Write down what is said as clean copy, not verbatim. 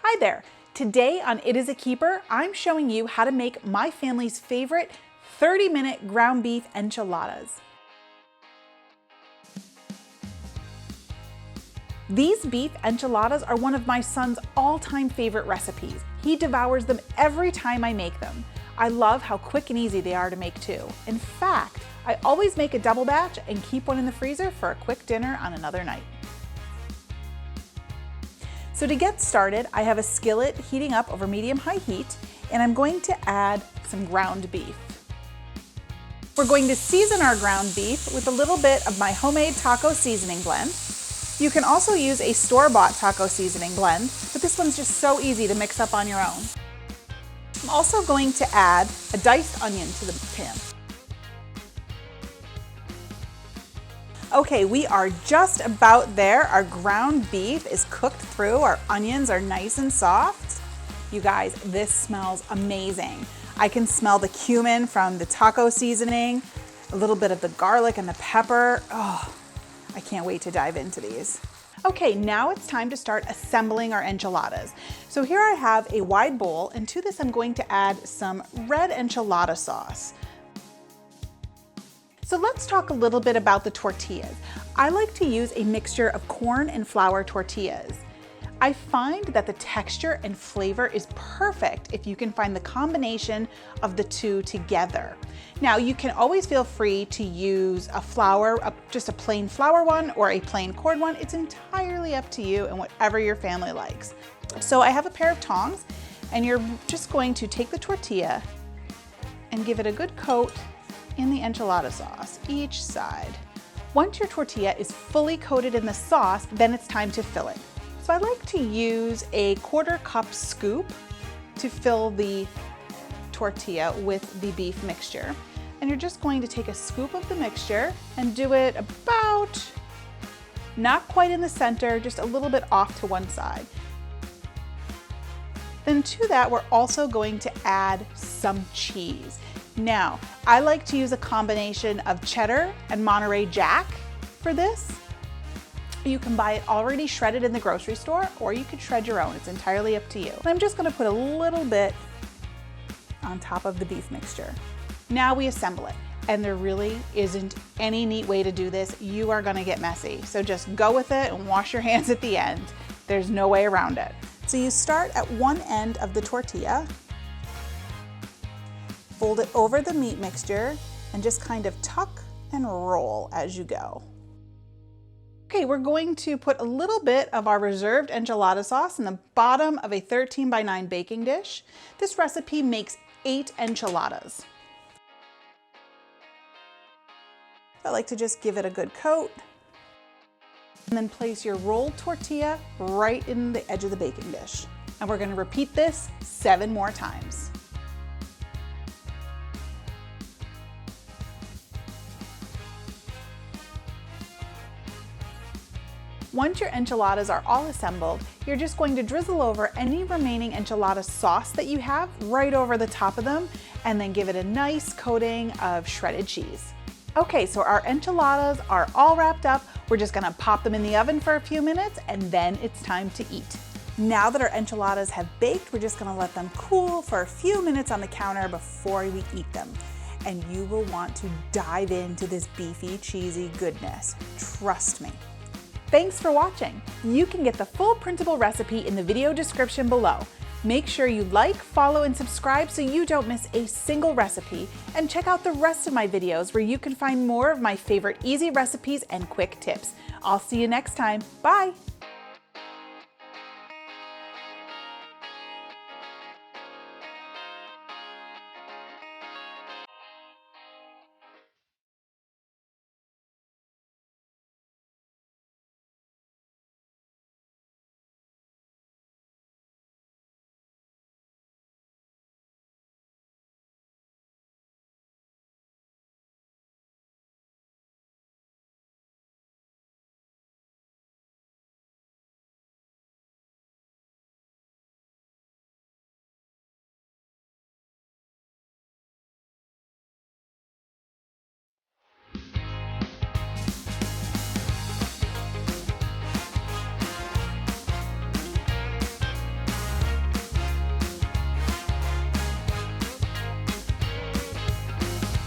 Hi there. Today on It Is a Keeper, I'm showing you how to make my family's favorite 30-minute ground beef enchiladas. These beef enchiladas are one of my son's all-time favorite recipes. He devours them every time I make them. I love how quick and easy they are to make too. In fact, I always make a double batch and keep one in the freezer for a quick dinner on another night. So to get started, I have a skillet heating up over medium-high heat, and I'm going to add some ground beef. We're going to season our ground beef with a little bit of my homemade taco seasoning blend. You can also use a store-bought taco seasoning blend, but this one's just so easy to mix up on your own. I'm also going to add a diced onion to the pan. Okay, we are just about there. Our ground beef is cooked through. Our onions are nice and soft. You guys, this smells amazing. I can smell the cumin from the taco seasoning, a little bit of the garlic and the pepper. Oh, I can't wait to dive into these. Okay, now it's time to start assembling our enchiladas. So here I have a wide bowl, and to this I'm going to add some red enchilada sauce. So let's talk a little bit about the tortillas. I like to use a mixture of corn and flour tortillas. I find that the texture and flavor is perfect if you can find the combination of the two together. Now, you can always feel free to use a flour, just a plain flour one or a plain corn one. It's entirely up to you and whatever your family likes. So I have a pair of tongs, and you're just going to take the tortilla and give it a good coat in the enchilada sauce, each side. Once your tortilla is fully coated in the sauce, then it's time to fill it. So I like to use a 1/4 cup scoop to fill the tortilla with the beef mixture. And you're just going to take a scoop of the mixture and do it about, not quite in the center, just a little bit off to one side. Then to that, we're also going to add some cheese. Now, I like to use a combination of cheddar and Monterey Jack for this. You can buy it already shredded in the grocery store, or you could shred your own. It's entirely up to you. And I'm just gonna put a little bit on top of the beef mixture. Now we assemble it. And there really isn't any neat way to do this. You are gonna get messy. So just go with it and wash your hands at the end. There's no way around it. So you start at one end of the tortilla, fold it over the meat mixture, and just kind of tuck and roll as you go. Okay, we're going to put a little bit of our reserved enchilada sauce in the bottom of a 13x9 baking dish. This recipe makes 8 enchiladas. I like to just give it a good coat, and then place your rolled tortilla right in the edge of the baking dish. And we're gonna repeat this 7 more times. Once your enchiladas are all assembled, you're just going to drizzle over any remaining enchilada sauce that you have right over the top of them, and then give it a nice coating of shredded cheese. Okay, so our enchiladas are all wrapped up. We're just gonna pop them in the oven for a few minutes, and then it's time to eat. Now that our enchiladas have baked, we're just gonna let them cool for a few minutes on the counter before we eat them. And you will want to dive into this beefy, cheesy goodness. Trust me. Thanks for watching. You can get the full printable recipe in the video description below. Make sure you like, follow, and subscribe so you don't miss a single recipe, and check out the rest of my videos where you can find more of my favorite easy recipes and quick tips. I'll see you next time. Bye.